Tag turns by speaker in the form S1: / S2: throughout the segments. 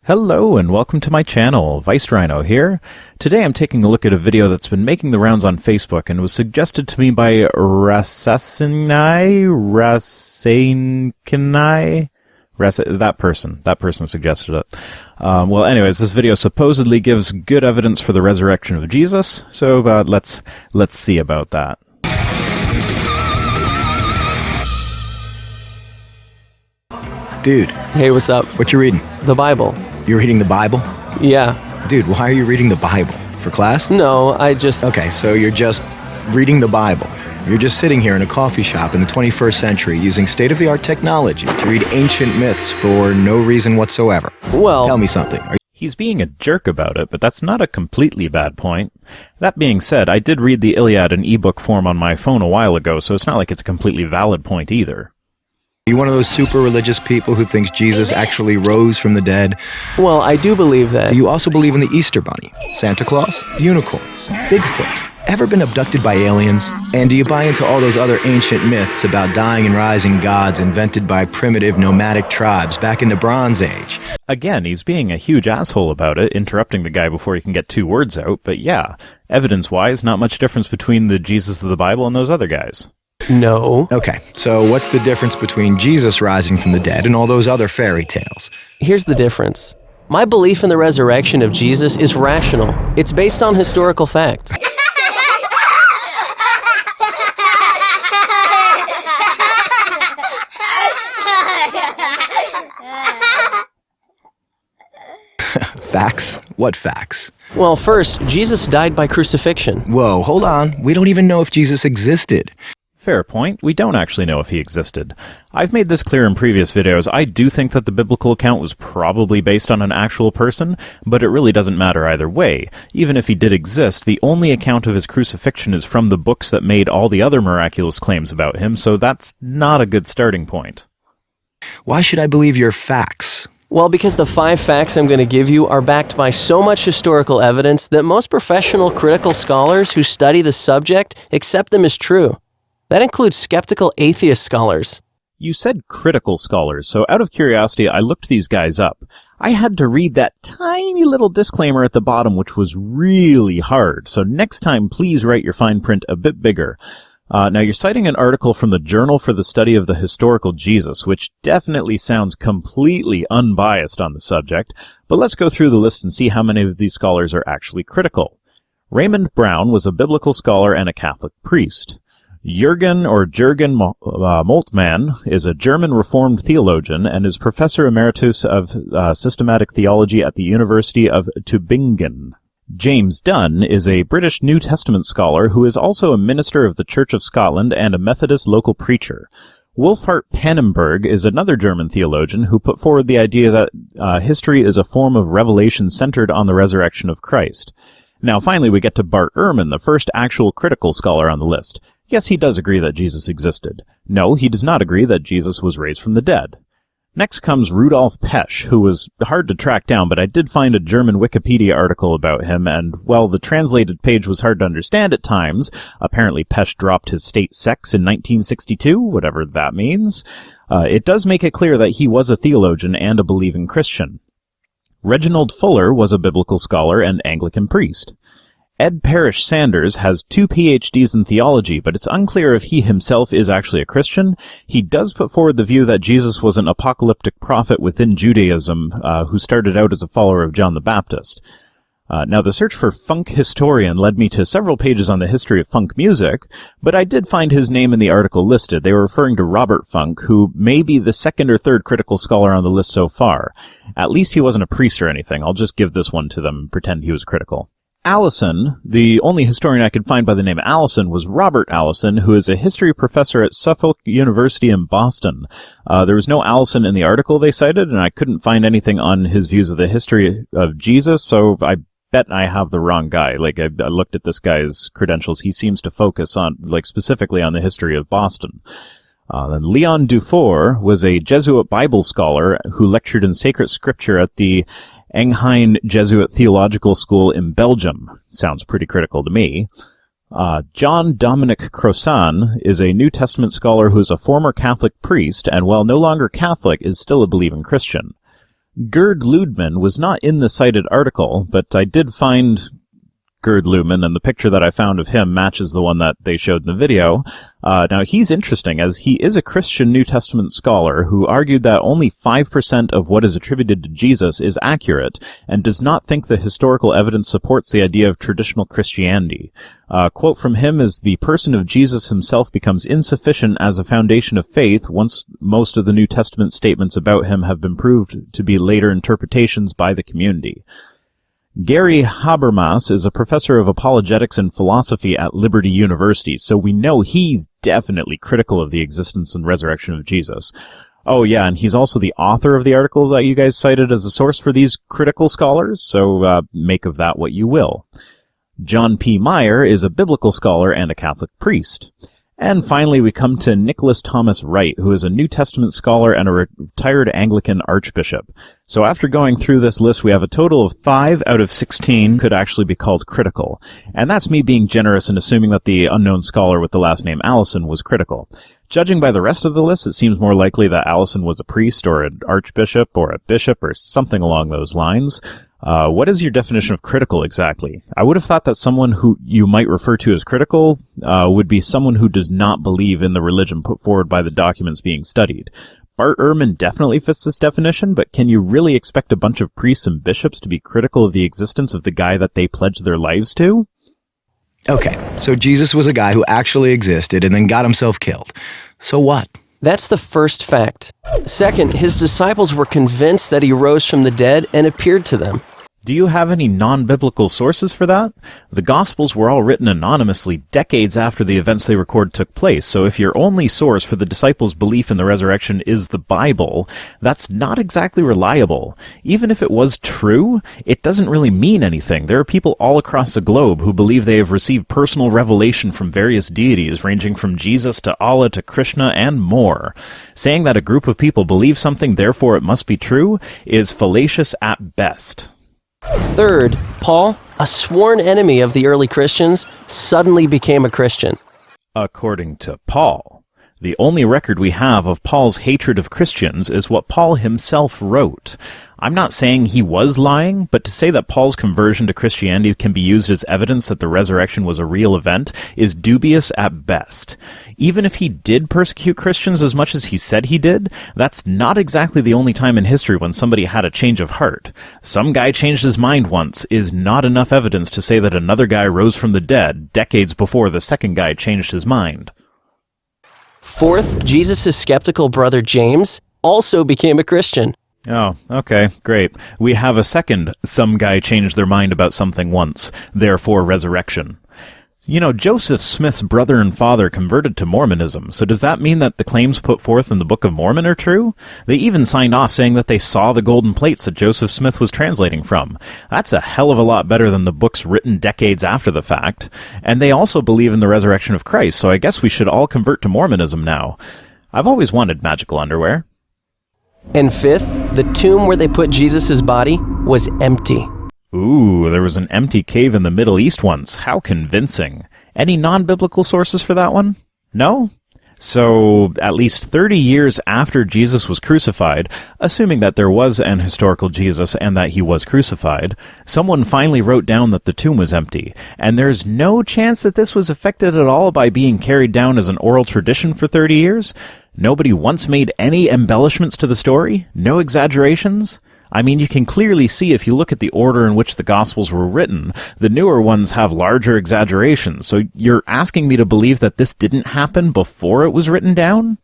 S1: Hello and welcome to my channel, Rhino here. Today I'm taking a look at a video that's been making the rounds on Facebook and was suggested to me by that person suggested it. Well anyways, this video supposedly gives good evidence for the resurrection of Jesus, so let's see about that.
S2: Dude.
S3: Hey, what's up?
S2: What you reading?
S3: The Bible.
S2: You're reading the Bible?
S3: Yeah.
S2: Dude, why are you reading the Bible? For class?
S3: No, I just...
S2: Okay, so you're just reading the Bible. You're just sitting here in a coffee shop in the 21st century using state-of-the-art technology to read ancient myths for no reason whatsoever.
S3: Well...
S2: Tell me something.
S1: He's being a jerk about it, but that's not a completely bad point. That being said, I did read the Iliad in ebook form on my phone a while ago, so it's not like it's a completely valid point either.
S2: Are you one of those super religious people who thinks Jesus actually rose from the dead?
S3: Well, I do believe that.
S2: Do you also believe in the Easter Bunny, Santa Claus, unicorns, Bigfoot? Ever been abducted by aliens? And do you buy into all those other ancient myths about dying and rising gods invented by primitive nomadic tribes back in the Bronze Age?
S1: Again, he's being a huge asshole about it, interrupting the guy before he can get two words out, but yeah, evidence-wise, not much difference between the Jesus of the Bible and those other guys.
S3: No.
S2: Okay, so what's the difference between Jesus rising from the dead and all those other fairy tales?
S3: Here's the difference. My belief in the resurrection of Jesus is rational. It's based on historical facts.
S2: Facts? What facts?
S3: Well, first, Jesus died by crucifixion.
S2: Whoa, hold on. We don't even know if Jesus existed.
S1: Fair point. We don't actually know if he existed. I've made this clear in previous videos. I do think that the biblical account was probably based on an actual person, but it really doesn't matter either way. Even if he did exist, the only account of his crucifixion is from the books that made all the other miraculous claims about him, so that's not a good starting point.
S2: Why should I believe your facts?
S3: Well, because the 5 facts I'm going to give you are backed by so much historical evidence that most professional critical scholars who study the subject accept them as true. That includes skeptical atheist scholars.
S1: You said critical scholars, so out of curiosity, I looked these guys up. I had to read that tiny little disclaimer at the bottom, which was really hard, so next time please write your fine print a bit bigger. Now, you're citing an article from the Journal for the Study of the Historical Jesus, which definitely sounds completely unbiased on the subject, but let's go through the list and see how many of these scholars are actually critical. Raymond Brown was a biblical scholar and a Catholic priest. Jürgen Moltmann is a German Reformed theologian and is Professor Emeritus of Systematic Theology at the University of Tübingen. James Dunn is a British New Testament scholar who is also a minister of the Church of Scotland and a Methodist local preacher. Wolfhart Pannenberg is another German theologian who put forward the idea that history is a form of revelation centered on the resurrection of Christ. Now finally we get to Bart Ehrman, the first actual critical scholar on the list. Yes, he does agree that Jesus existed. No, he does not agree that Jesus was raised from the dead. Next comes Rudolf Pesch, who was hard to track down, but I did find a German Wikipedia article about him, and while the translated page was hard to understand at times, apparently Pesch dropped his state sex in 1962, whatever that means, it does make it clear that he was a theologian and a believing Christian. Reginald Fuller was a biblical scholar and Anglican priest. Ed Parrish Sanders has 2 PhDs in theology, but it's unclear if he himself is actually a Christian. He does put forward the view that Jesus was an apocalyptic prophet within Judaism who started out as a follower of John the Baptist. Now, the search for funk historian led me to several pages on the history of funk music, but I did find his name in the article listed. They were referring to Robert Funk, who may be the second or third critical scholar on the list so far. At least he wasn't a priest or anything. I'll just give this one to them and pretend he was critical. Allison, the only historian I could find by the name Allison, was Robert Allison, who is a history professor at Suffolk University in Boston. There was no Allison in the article they cited, and I couldn't find anything on his views of the history of Jesus, so I bet I have the wrong guy. Like, I looked at this guy's credentials. He seems to focus on, like, specifically on the history of Boston. Then Leon Dufour was a Jesuit Bible scholar who lectured in sacred scripture at the Engheim Jesuit Theological School in Belgium. Sounds pretty critical to me. John Dominic Crossan is a New Testament scholar who is a former Catholic priest, and while no longer Catholic, is still a believing Christian. Gerd Lüdman was not in the cited article, but I did find Gerd Lüdman, and the picture that I found of him matches the one that they showed in the video. Now, he's interesting, as he is a Christian New Testament scholar who argued that only 5% of what is attributed to Jesus is accurate, and does not think the historical evidence supports the idea of traditional Christianity. A quote from him is, "The person of Jesus himself becomes insufficient as a foundation of faith once most of the New Testament statements about him have been proved to be later interpretations by the community." Gary Habermas is a professor of apologetics and philosophy at Liberty University, so we know he's definitely critical of the existence and resurrection of Jesus. Oh yeah, and he's also the author of the article that you guys cited as a source for these critical scholars, so make of that what you will. John P. Meyer is a biblical scholar and a Catholic priest. And finally, we come to Nicholas Thomas Wright, who is a New Testament scholar and a retired Anglican archbishop. So after going through this list, we have a total of 5 out of 16 could actually be called critical. And that's me being generous and assuming that the unknown scholar with the last name Allison was critical. Judging by the rest of the list, it seems more likely that Allison was a priest or an archbishop or a bishop or something along those lines. What is your definition of critical exactly? I would have thought that someone who you might refer to as critical would be someone who does not believe in the religion put forward by the documents being studied. Bart Ehrman definitely fits this definition, but can you really expect a bunch of priests and bishops to be critical of the existence of the guy that they pledged their lives to?
S2: Okay, so Jesus was a guy who actually existed and then got himself killed. So what?
S3: That's the first fact. Second, his disciples were convinced that he rose from the dead and appeared to them.
S1: Do you have any non-biblical sources for that? The Gospels were all written anonymously decades after the events they record took place, so if your only source for the disciples' belief in the resurrection is the Bible, that's not exactly reliable. Even if it was true, it doesn't really mean anything. There are people all across the globe who believe they have received personal revelation from various deities, ranging from Jesus to Allah to Krishna and more. Saying that a group of people believe something, therefore it must be true, is fallacious at best.
S3: Third, Paul, a sworn enemy of the early Christians, suddenly became a Christian.
S1: According to Paul, the only record we have of Paul's hatred of Christians is what Paul himself wrote. I'm not saying he was lying, but to say that Paul's conversion to Christianity can be used as evidence that the resurrection was a real event is dubious at best. Even if he did persecute Christians as much as he said he did, that's not exactly the only time in history when somebody had a change of heart. Some guy changed his mind once is not enough evidence to say that another guy rose from the dead decades before the second guy changed his mind.
S3: Fourth, Jesus' skeptical brother James also became a Christian.
S1: Oh, okay, great. We have a second, some guy changed their mind about something once, therefore resurrection. You know, Joseph Smith's brother and father converted to Mormonism, so does that mean that the claims put forth in the Book of Mormon are true? They even signed off saying that they saw the golden plates that Joseph Smith was translating from. That's a hell of a lot better than the books written decades after the fact. And they also believe in the resurrection of Christ, so I guess we should all convert to Mormonism now. I've always wanted magical underwear.
S3: And fifth, the tomb where they put Jesus' body was empty.
S1: Ooh, there was an empty cave in the Middle East once. How convincing. Any non-biblical sources for that one? No? So, at least 30 years after Jesus was crucified, assuming that there was an historical Jesus and that he was crucified, someone finally wrote down that the tomb was empty, and there's no chance that this was affected at all by being carried down as an oral tradition for 30 years? Nobody once made any embellishments to the story? No exaggerations? I mean, you can clearly see if you look at the order in which the Gospels were written, the newer ones have larger exaggerations, so you're asking me to believe that this didn't happen before it was written down?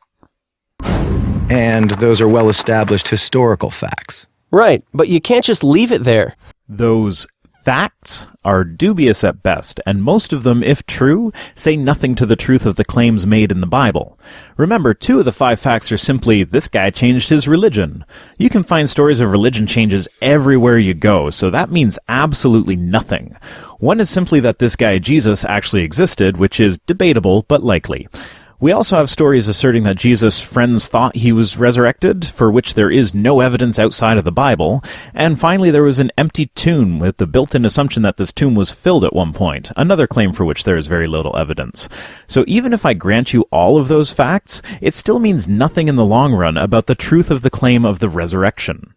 S2: And those are well-established historical facts.
S3: Right, but you can't just leave it there.
S1: Those facts are dubious at best, and most of them, if true, say nothing to the truth of the claims made in the Bible. Remember, 2 of the 5 facts are simply, this guy changed his religion. You can find stories of religion changes everywhere you go, so that means absolutely nothing. One is simply that this guy Jesus actually existed, which is debatable, but likely. We also have stories asserting that Jesus' friends thought he was resurrected, for which there is no evidence outside of the Bible. And finally, there was an empty tomb with the built-in assumption that this tomb was filled at one point, another claim for which there is very little evidence. So even if I grant you all of those facts, it still means nothing in the long run about the truth of the claim of the resurrection.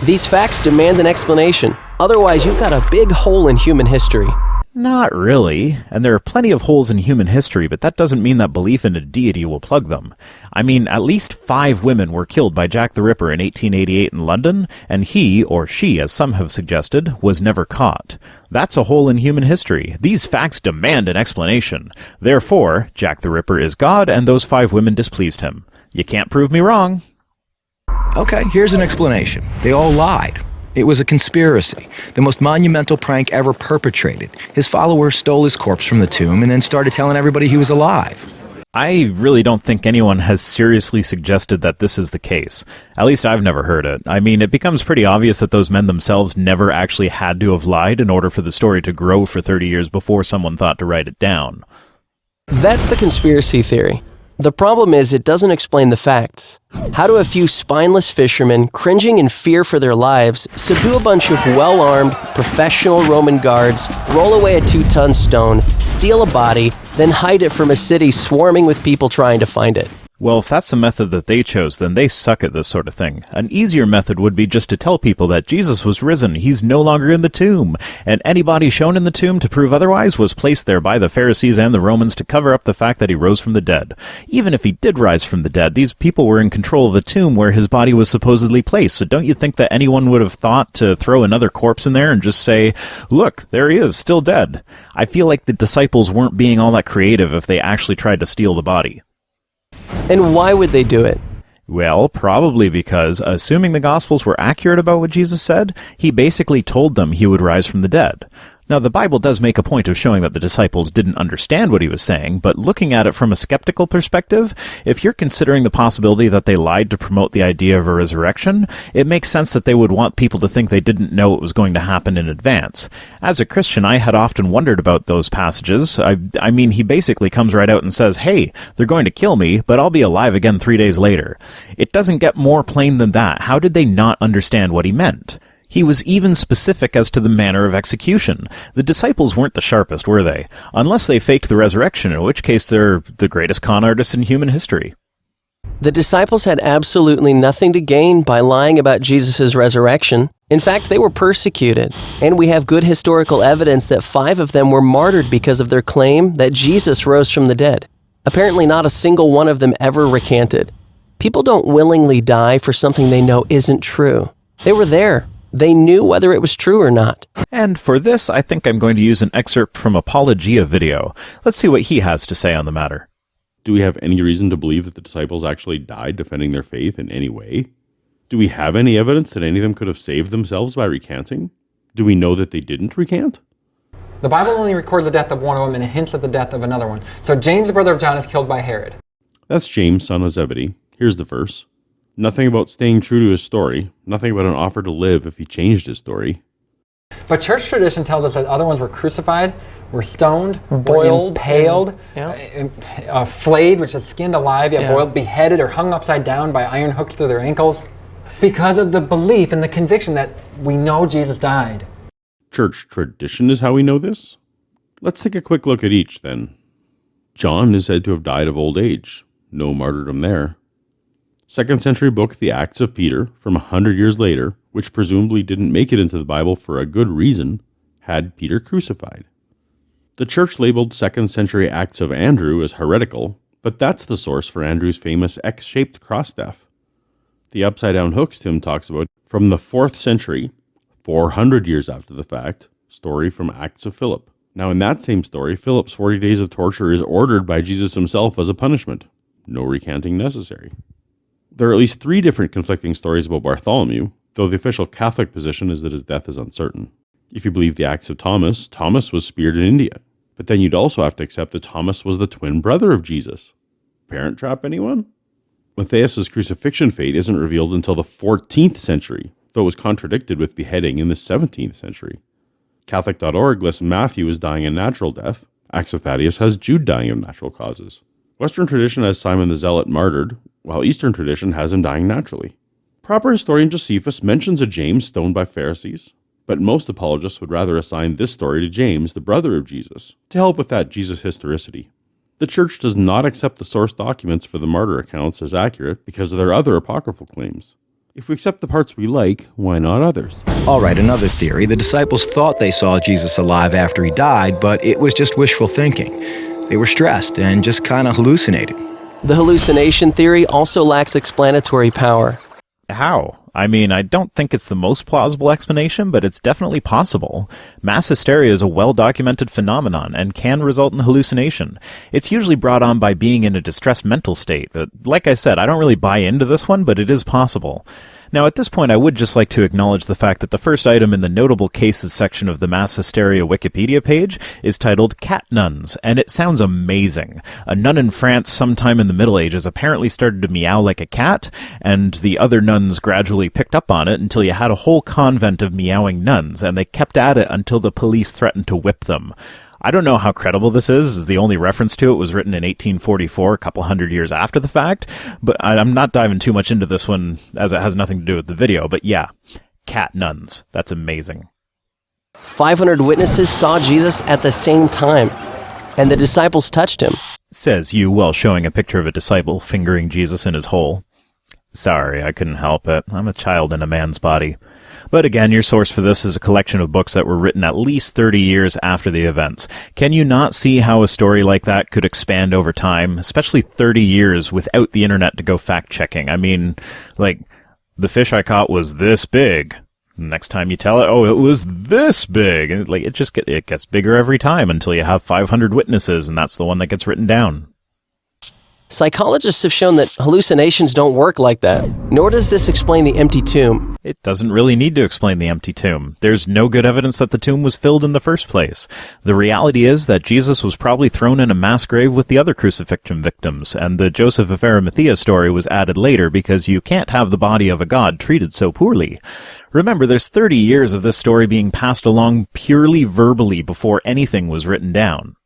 S3: These facts demand an explanation. Otherwise, you've got a big hole in human history.
S1: Not really, and there are plenty of holes in human history, but that doesn't mean that belief in a deity will plug them. I mean, at least 5 women were killed by Jack the Ripper in 1888 in London, and he, or she, as some have suggested, was never caught. That's a hole in human history. These facts demand an explanation. Therefore, Jack the Ripper is God, and those 5 women displeased him. You can't prove me wrong.
S2: Okay, here's an explanation. They all lied. It was a conspiracy, the most monumental prank ever perpetrated. His followers stole his corpse from the tomb and then started telling everybody he was alive.
S1: I really don't think anyone has seriously suggested that this is the case. At least I've never heard it. I mean, it becomes pretty obvious that those men themselves never actually had to have lied in order for the story to grow for 30 years before someone thought to write it down.
S3: That's the conspiracy theory. The problem is it doesn't explain the facts. How do a few spineless fishermen, cringing in fear for their lives, subdue a bunch of well-armed, professional Roman guards, roll away a 2-ton stone, steal a body, then hide it from a city swarming with people trying to find it?
S1: Well, if that's the method that they chose, then they suck at this sort of thing. An easier method would be just to tell people that Jesus was risen, he's no longer in the tomb, and anybody shown in the tomb to prove otherwise was placed there by the Pharisees and the Romans to cover up the fact that he rose from the dead. Even if he did rise from the dead, these people were in control of the tomb where his body was supposedly placed, so don't you think that anyone would have thought to throw another corpse in there and just say, look, there he is, still dead? I feel like the disciples weren't being all that creative if they actually tried to steal the body.
S3: And why would they do it?
S1: Well, probably because, assuming the Gospels were accurate about what Jesus said, he basically told them he would rise from the dead. Now, the Bible does make a point of showing that the disciples didn't understand what he was saying, but looking at it from a skeptical perspective, if you're considering the possibility that they lied to promote the idea of a resurrection, it makes sense that they would want people to think they didn't know it was going to happen in advance. As a Christian, I had often wondered about those passages. I mean, he basically comes right out and says, hey, they're going to kill me, but I'll be alive again 3 days later. It doesn't get more plain than that. How did they not understand what he meant? He was even specific as to the manner of execution. The disciples weren't the sharpest, were they? Unless they faked the resurrection, in which case they're the greatest con artists in human history.
S3: The disciples had absolutely nothing to gain by lying about Jesus' resurrection. In fact, they were persecuted, and we have good historical evidence that 5 of them were martyred because of their claim that Jesus rose from the dead. Apparently not a single one of them ever recanted. People don't willingly die for something they know isn't true. They were there. They knew whether it was true or not.
S1: And for this, I think I'm going to use an excerpt from Apologia video. Let's see what he has to say on the matter.
S4: Do we have any reason to believe that the disciples actually died defending their faith in any way? Do we have any evidence that any of them could have saved themselves by recanting? Do we know that they didn't recant?
S5: The Bible only records the death of one of them and hints at the death of another one. So James, the brother of John, is killed by Herod.
S4: That's James, son of Zebedee. Here's the verse. Nothing about staying true to his story. Nothing about an offer to live if he changed his story.
S5: But church tradition tells us that other ones were crucified, were stoned, boiled, impaled, flayed, which is skinned alive, boiled, beheaded, or hung upside down by iron hooks through their ankles, because of the belief and the conviction that we know Jesus died.
S4: Church tradition is how we know this? Let's take a quick look at each, then. John is said to have died of old age. No martyrdom there. 2nd century book, The Acts of Peter, from 100 years later, which presumably didn't make it into the Bible for a good reason, had Peter crucified. The church labeled 2nd century Acts of Andrew as heretical, but that's the source for Andrew's famous X-shaped cross staff. The upside-down hooks Tim talks about from the 4th century, 400 years after the fact, story from Acts of Philip. Now in that same story, Philip's 40 days of torture is ordered by Jesus himself as a punishment. No recanting necessary. There are at least 3 different conflicting stories about Bartholomew, though the official Catholic position is that his death is uncertain. If you believe the Acts of Thomas, Thomas was speared in India. But then you'd also have to accept that Thomas was the twin brother of Jesus. Parent trap, anyone? Matthias's crucifixion fate isn't revealed until the 14th century, though it was contradicted with beheading in the 17th century. Catholic.org lists Matthew as dying a natural death. Acts of Thaddeus has Jude dying of natural causes. Western tradition has Simon the Zealot martyred, while Eastern tradition has him dying naturally. Proper historian Josephus mentions a James stoned by Pharisees, but most apologists would rather assign this story to James, the brother of Jesus, to help with that Jesus historicity. The church does not accept the source documents for the martyr accounts as accurate because of their other apocryphal claims. If we accept the parts we like, why not others?
S2: All right, another theory. The disciples thought they saw Jesus alive after he died, but it was just wishful thinking. They were stressed and just kind of hallucinated.
S3: The hallucination theory also lacks explanatory power.
S1: How? I mean, I don't think it's the most plausible explanation, but it's definitely possible. Mass hysteria is a well-documented phenomenon and can result in hallucination. It's usually brought on by being in a distressed mental state, but like I said, I don't really buy into this one, but it is possible. Now, at this point, I would just like to acknowledge the fact that the first item in the notable cases section of the mass hysteria Wikipedia page is titled Cat Nuns, and it sounds amazing. A nun in France sometime in the Middle Ages apparently started to meow like a cat, and the other nuns gradually picked up on it until you had a whole convent of meowing nuns, and they kept at it until the police threatened to whip them. I don't know how credible this is, as the only reference to it was written in 1844, a couple hundred years after the fact, but I'm not diving too much into this one, as it has nothing to do with the video, but yeah, cat nuns. That's amazing.
S3: 500 witnesses saw Jesus at the same time, and the disciples touched him.
S1: Says you while showing a picture of a disciple fingering Jesus in his hole. Sorry, I couldn't help it. I'm a child in a man's body. But again, your source for this is a collection of books that were written at least 30 years after the events. Can you not see how a story like that could expand over time, especially 30 years without the internet to go fact-checking? I mean, like, the fish I caught was this big. Next time you tell it, oh, it was this big. And like, it gets bigger every time until you have 500 witnesses, and that's the one that gets written down.
S3: Psychologists have shown that hallucinations don't work like that, nor does this explain the empty tomb.
S1: It doesn't really need to explain the empty tomb. There's no good evidence that the tomb was filled in the first place. The reality is that Jesus was probably thrown in a mass grave with the other crucifixion victims, and the Joseph of Arimathea story was added later because you can't have the body of a god treated so poorly. Remember, there's 30 years of this story being passed along purely verbally before anything was written down.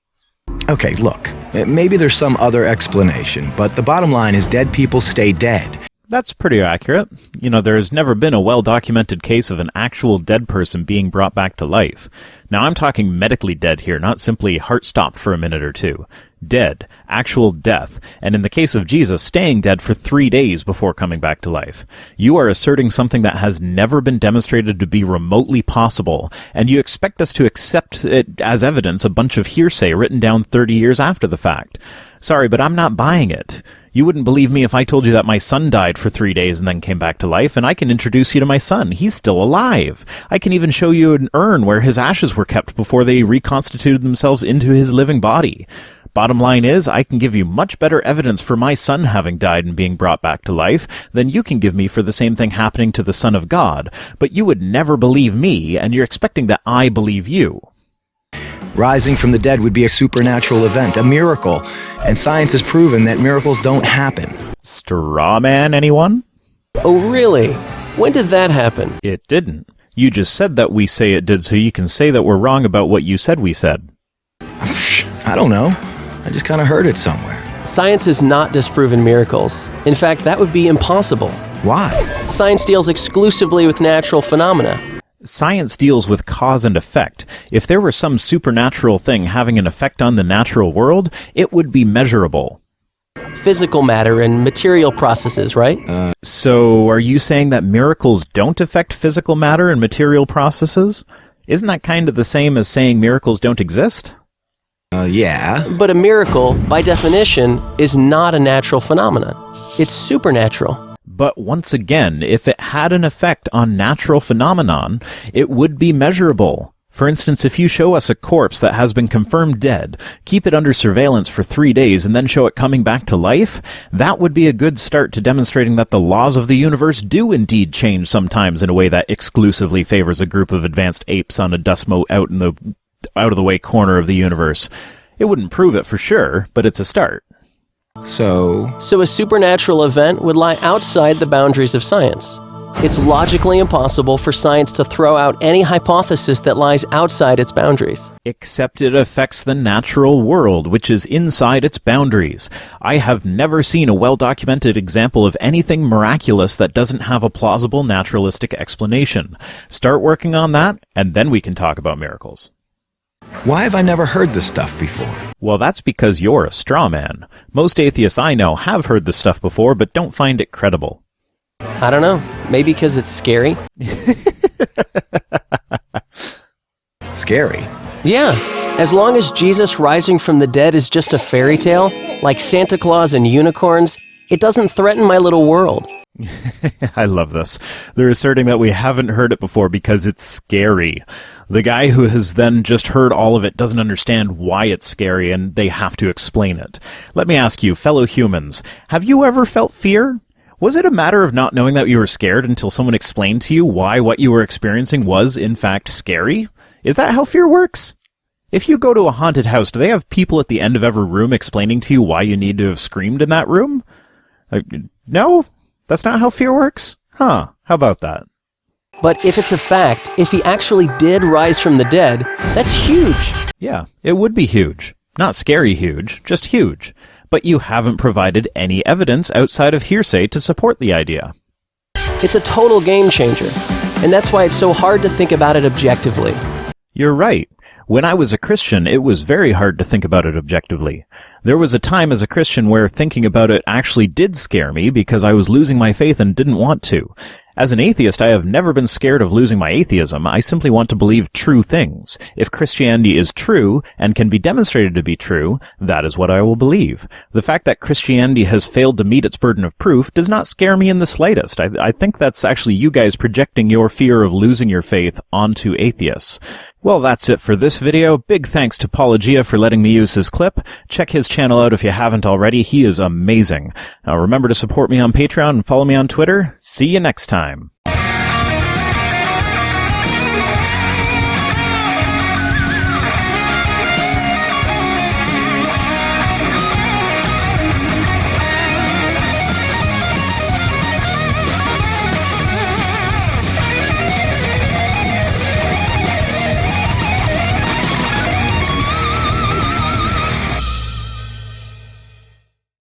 S2: Okay, look, maybe there's some other explanation, but the bottom line is dead people stay dead.
S1: That's pretty accurate. You know, there has never been a well-documented case of an actual dead person being brought back to life. Now, I'm talking medically dead here, not simply heart stopped for a minute or two. Dead, actual death, and in the case of Jesus, staying dead for 3 days before coming back to life. You are asserting something that has never been demonstrated to be remotely possible, and you expect us to accept it as evidence, a bunch of hearsay written down 30 years after the fact. Sorry, but I'm not buying it. You wouldn't believe me if I told you that my son died for 3 days and then came back to life, and I can introduce you to my son. He's still alive. I can even show you an urn where his ashes were kept before they reconstituted themselves into his living body. Bottom line is, I can give you much better evidence for my son having died and being brought back to life than you can give me for the same thing happening to the Son of God. But you would never believe me, and you're expecting that I believe you.
S2: Rising from the dead would be a supernatural event, a miracle, and science has proven that miracles don't happen.
S1: Straw man, anyone?
S3: Oh, really? When did that happen?
S1: It didn't. You just said that we say it did, so you can say that we're wrong about what you said we said.
S2: I don't know. I just kind of heard it somewhere.
S3: Science has not disproven miracles. In fact, that would be impossible.
S2: Why?
S3: Science deals exclusively with natural phenomena.
S1: Science deals with cause and effect. If there were some supernatural thing having an effect on the natural world, it would be measurable.
S3: Physical matter and material processes, right?
S1: So are you saying that miracles don't affect physical matter and material processes? Isn't that kind of the same as saying miracles don't exist?
S2: Yeah.
S3: But a miracle, by definition, is not a natural phenomenon. It's supernatural.
S1: But once again, if it had an effect on natural phenomenon, it would be measurable. For instance, if you show us a corpse that has been confirmed dead, keep it under surveillance for 3 days, and then show it coming back to life, that would be a good start to demonstrating that the laws of the universe do indeed change sometimes in a way that exclusively favors a group of advanced apes on a dust mote out of the way corner of the universe. It wouldn't prove it for sure, but it's a start.
S2: So
S3: a supernatural event would lie outside the boundaries of science. It's logically impossible for science to throw out any hypothesis that lies outside its boundaries.
S1: Except it affects the natural world, which is inside its boundaries. I have never seen a well-documented example of anything miraculous that doesn't have a plausible naturalistic explanation. Start working on that, and then we can talk about miracles.
S2: why have I never heard this stuff before?
S1: Well, that's because you're a straw man. Most atheists I know have heard this stuff before, but don't find it credible.
S3: I don't know. Maybe because it's scary?
S2: Scary.
S3: Yeah. As long as Jesus rising from the dead is just a fairy tale, like Santa Claus and unicorns, it doesn't threaten my little world.
S1: I love this. They're asserting that we haven't heard it before because it's scary. The guy who has then just heard all of it doesn't understand why it's scary, and they have to explain it. Let me ask you, fellow humans, have you ever felt fear? Was it a matter of not knowing that you were scared until someone explained to you why what you were experiencing was, in fact, scary? Is that how fear works? If you go to a haunted house, do they have people at the end of every room explaining to you why you need to have screamed in that room? No? That's not how fear works? Huh. How about that?
S3: But if it's a fact, if he actually did rise from the dead, that's huge.
S1: Yeah, it would be huge. Not scary huge, just huge. But you haven't provided any evidence outside of hearsay to support the idea.
S3: It's a total game changer. And that's why it's so hard to think about it objectively.
S1: You're right. When I was a Christian, it was very hard to think about it objectively. There was a time as a Christian where thinking about it actually did scare me because I was losing my faith and didn't want to. As an atheist, I have never been scared of losing my atheism. I simply want to believe true things. If Christianity is true and can be demonstrated to be true, that is what I will believe. The fact that Christianity has failed to meet its burden of proof does not scare me in the slightest. I think that's actually you guys projecting your fear of losing your faith onto atheists. Well, that's it for this video. Big thanks to Apologia for letting me use his clip. Check his channel out if you haven't already. He is amazing. Now remember to support me on Patreon and follow me on Twitter. See you next time.